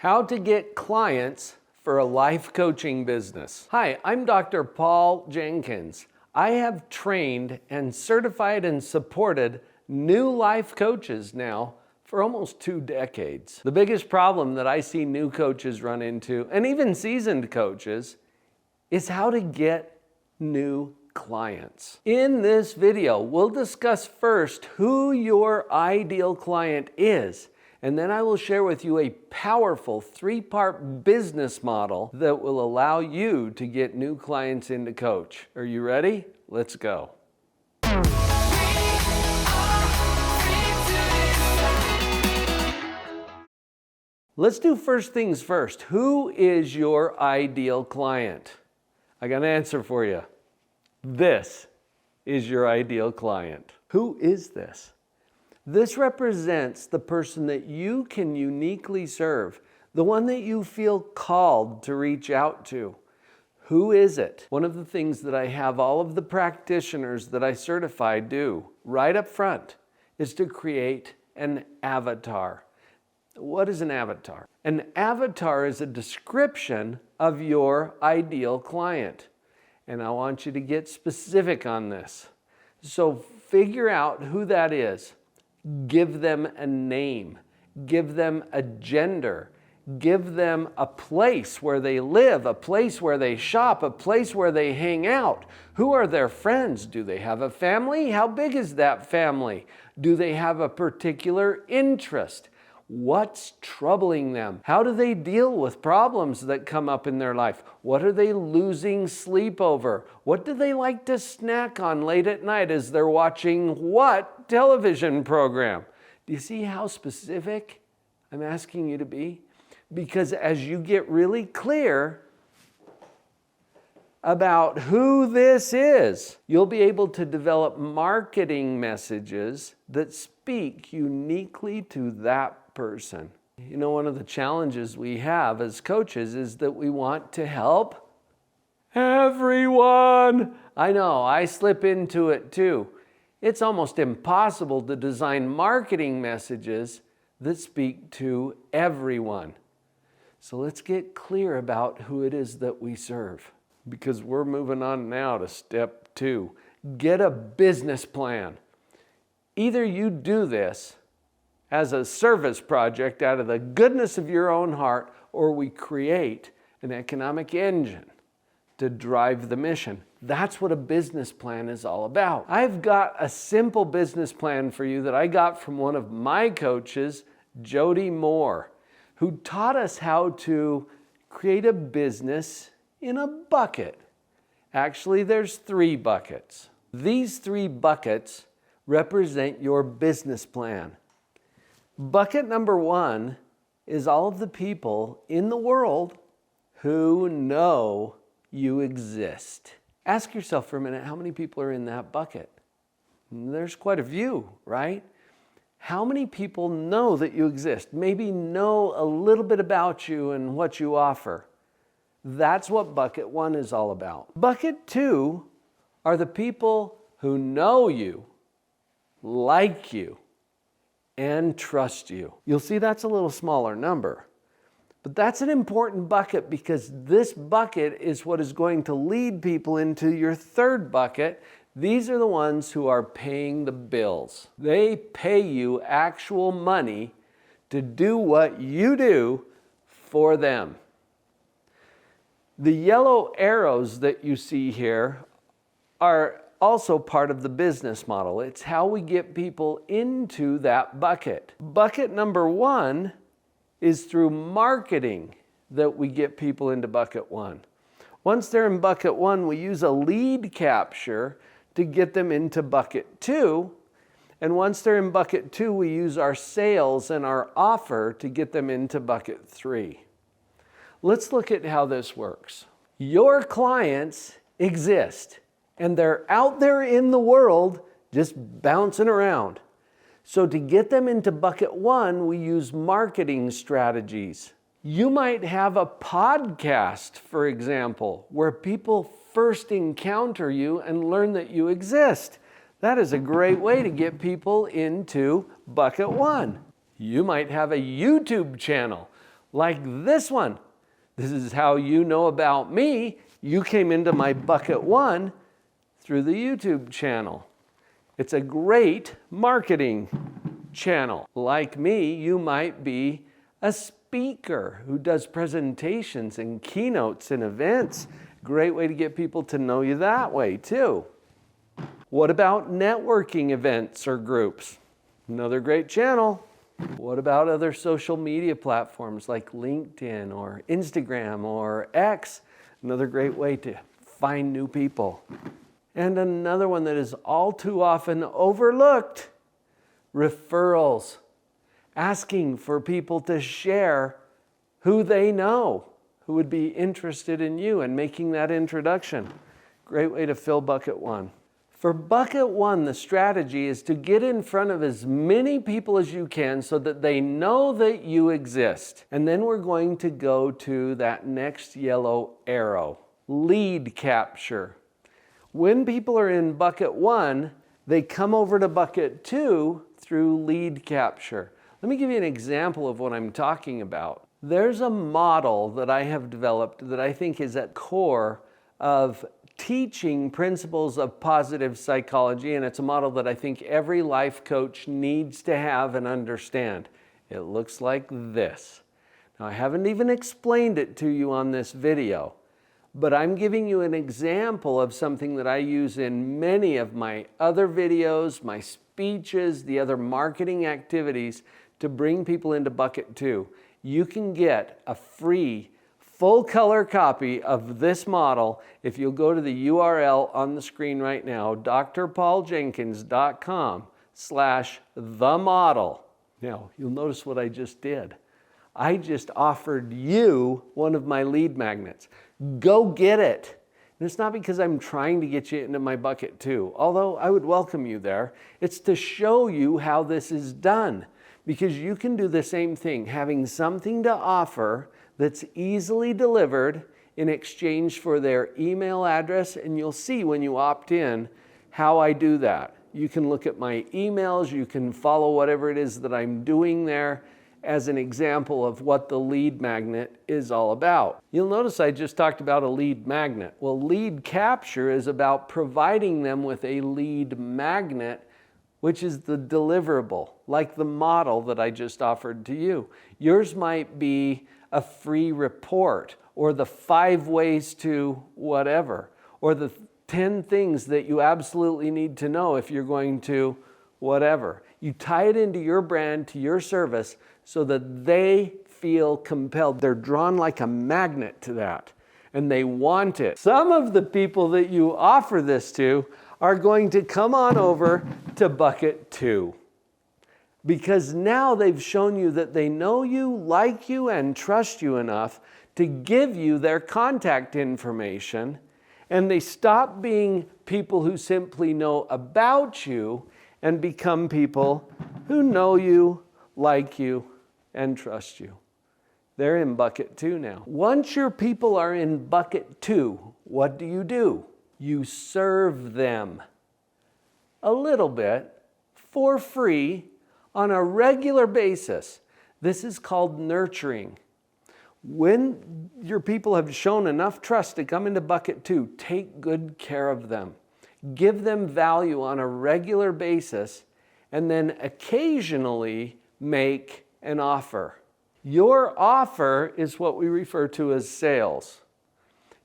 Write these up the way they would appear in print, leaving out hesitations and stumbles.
How to get clients for a life coaching business. Hi, I'm Dr. Paul Jenkins. I have trained and certified and supported new life coaches now for almost 2 decades. The biggest problem that I see new coaches run into, and even seasoned coaches, is how to get new clients. In this video, we'll discuss first who your ideal client is, and then I will share with you a powerful 3-part business model that will allow you to get new clients into coach. Are you ready? Let's go. Let's do first things first. Who is your ideal client? I got an answer for you. This is your ideal client. Who is this? This represents the person that you can uniquely serve, the one that you feel called to reach out to. Who is it? One of the things that I have all of the practitioners that I certify do right up front is to create an avatar. What is an avatar? An avatar is a description of your ideal client. And I want you to get specific on this. So figure out who that is. Give them a name. Give them a gender. Give them a place where they live, a place where they shop, a place where they hang out. Who are their friends? Do they have a family? How big is that family? Do they have a particular interest? What's troubling them? How do they deal with problems that come up in their life? What are they losing sleep over? What do they like to snack on late at night as they're watching what television program? Do you see how specific I'm asking you to be? Because as you get really clear about who this is, you'll be able to develop marketing messages that speak uniquely to that person. You know, one of the challenges we have as coaches is that we want to help everyone. I know, I slip into it too. It's almost impossible to design marketing messages that speak to everyone. So let's get clear about who it is that we serve, because we're moving on now to step 2. Get a business plan. Either you do this as a service project out of the goodness of your own heart, or we create an economic engine to drive the mission. That's what a business plan is all about. I've got a simple business plan for you that I got from one of my coaches, Jody Moore, who taught us how to create a business in a bucket. Actually, there's 3 buckets. These 3 buckets represent your business plan. Bucket number 1 is all of the people in the world who know you exist. Ask yourself for a minute, how many people are in that bucket? There's quite a few, right? How many people know that you exist? Maybe know a little bit about you and what you offer. That's what bucket 1 is all about. Bucket 2 are the people who know you, like you, and trust you. You'll see that's a little smaller number. But that's an important bucket, because this bucket is what is going to lead people into your 3rd bucket. These are the ones who are paying the bills. They pay you actual money to do what you do for them. The yellow arrows that you see here are also part of the business model. It's how we get people into that bucket. Bucket number 1 is through marketing that we get people into bucket 1. Once they're in bucket 1, we use a lead capture to get them into bucket 2. And once they're in bucket 2, we use our sales and our offer to get them into bucket 3. Let's look at how this works. Your clients exist, and they're out there in the world just bouncing around. So to get them into bucket 1, we use marketing strategies. You might have a podcast, for example, where people first encounter you and learn that you exist. That is a great way to get people into bucket 1. You might have a YouTube channel like this one. This is how you know about me. You came into my Bucket 1 through the YouTube channel. It's a great marketing channel. Like me, you might be a speaker who does presentations and keynotes and events. Great way to get people to know you that way too. What about networking events or groups? Another great channel. What about other social media platforms like LinkedIn or Instagram or X? Another great way to find new people. And another one that is all too often overlooked, referrals. Asking for people to share who they know, who would be interested in you, and making that introduction. Great way to fill Bucket 1. For Bucket 1, the strategy is to get in front of as many people as you can so that they know that you exist. And then we're going to go to that next yellow arrow, lead capture. When people are in Bucket 1, they come over to Bucket 2 through lead capture. Let me give you an example of what I'm talking about. There's a model that I have developed that I think is at core of teaching principles of positive psychology, and it's a model that I think every life coach needs to have and understand. It looks like this. Now, I haven't even explained it to you on this video, but I'm giving you an example of something that I use in many of my other videos, my speeches, the other marketing activities to bring people into Bucket 2. You can get a free full color copy of this model if you'll go to the URL on the screen right now, drpauljenkins.com/themodel. Now, you'll notice what I just did. I just offered you one of my lead magnets. Go get it. And it's not because I'm trying to get you into my Bucket 2, although I would welcome you there. It's to show you how this is done, because you can do the same thing, having something to offer that's easily delivered in exchange for their email address, and you'll see when you opt in how I do that. You can look at my emails, you can follow whatever it is that I'm doing there as an example of what the lead magnet is all about. You'll notice I just talked about a lead magnet. Well, lead capture is about providing them with a lead magnet, which is the deliverable, like the model that I just offered to you. Yours might be a free report, or the 5 ways to whatever, or the 10 things that you absolutely need to know if you're going to whatever. You tie it into your brand, to your service, so that they feel compelled. They're drawn like a magnet to that, and they want it. Some of the people that you offer this to are going to come on over to Bucket 2. Because now they've shown you that they know you, like you, and trust you enough to give you their contact information, and they stop being people who simply know about you and become people who know you, like you, and trust you. They're in Bucket 2 now. Once your people are in Bucket 2, what do? You serve them a little bit for free on a regular basis. This is called nurturing. When your people have shown enough trust to come into Bucket 2, take good care of them. Give them value on a regular basis, and then occasionally make an offer. Your offer is what we refer to as sales.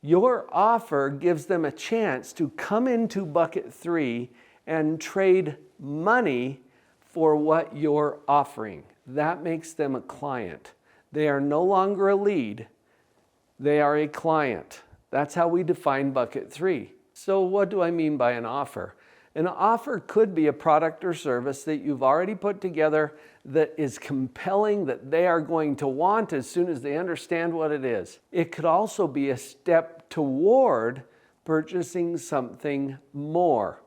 Your offer gives them a chance to come into Bucket 3 and trade money for what you're offering. That makes them a client. They are no longer a lead. They are a client. That's how we define Bucket 3. So what do I mean by an offer? An offer could be a product or service that you've already put together that is compelling, that they are going to want as soon as they understand what it is. It could also be a step toward purchasing something more.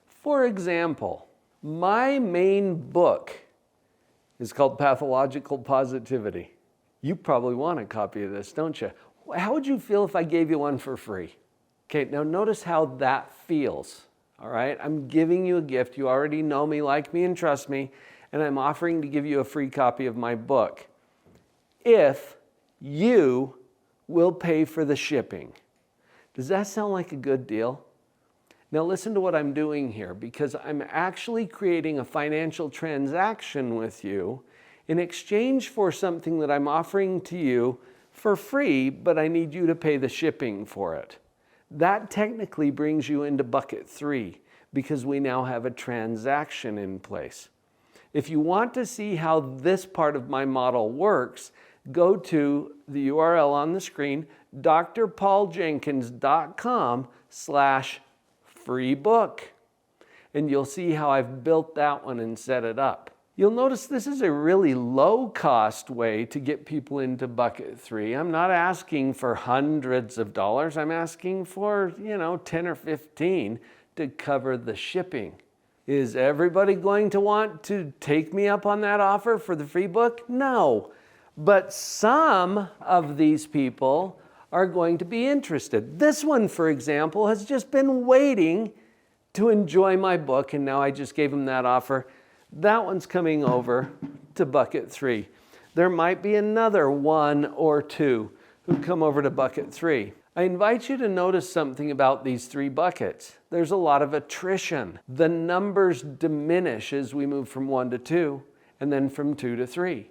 For example, my main book is called Pathological Positivity. You probably want a copy of this, don't you? How would you feel if I gave you one for free? Okay, now notice how that feels, all right? I'm giving you a gift. You already know me, like me, and trust me, and I'm offering to give you a free copy of my book if You will pay for the shipping. Does that sound like a good deal? Now listen to what I'm doing here, because I'm actually creating a financial transaction with you in exchange for something that I'm offering to you for free, but I need you to pay the shipping for it. That technically brings you into bucket 3 because we now have a transaction in place. If you want to see how this part of my model works, go to the URL on the screen, drpauljenkins.com/free book. And you'll see how I've built that one and set it up. You'll notice this is a really low-cost way to get people into bucket 3. I'm not asking for hundreds of dollars. I'm asking for, 10 or 15 to cover the shipping. Is everybody going to want to take me up on that offer for the free book? No. But some of these people are going to be interested. This one, for example, has just been waiting to enjoy my book, and now I just gave him that offer. That one's coming over to bucket 3. There might be another 1 or 2 who come over to bucket 3. I invite you to notice something about these 3 buckets. There's a lot of attrition. The numbers diminish as we move from 1 to 2, and then from 2 to 3.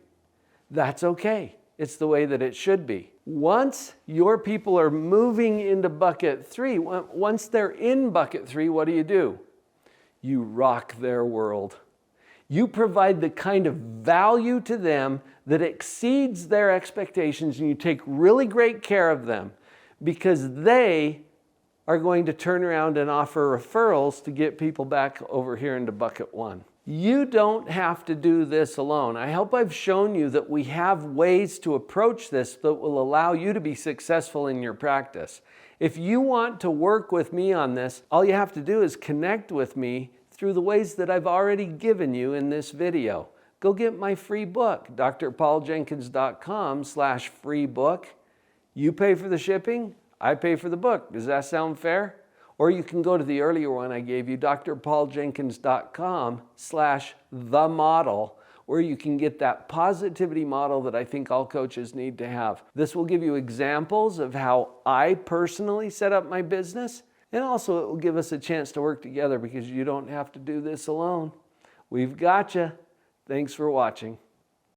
That's okay. It's the way that it should be. Once your people are moving into bucket 3, once they're in bucket 3, what do? You rock their world. You provide the kind of value to them that exceeds their expectations, and you take really great care of them because they are going to turn around and offer referrals to get people back over here into bucket 1. You don't have to do this alone. I hope I've shown you that we have ways to approach this that will allow you to be successful in your practice. If you want to work with me on this, all you have to do is connect with me through the ways that I've already given you in this video. Go get my free book, drpauljenkins.com/free book. You pay for the shipping, I pay for the book. Does that sound fair? Or you can go to the earlier one I gave you, drpauljenkins.com/themodel, where you can get that positivity model that I think all coaches need to have. This will give you examples of how I personally set up my business, and also it will give us a chance to work together because you don't have to do this alone. We've got you. Thanks for watching.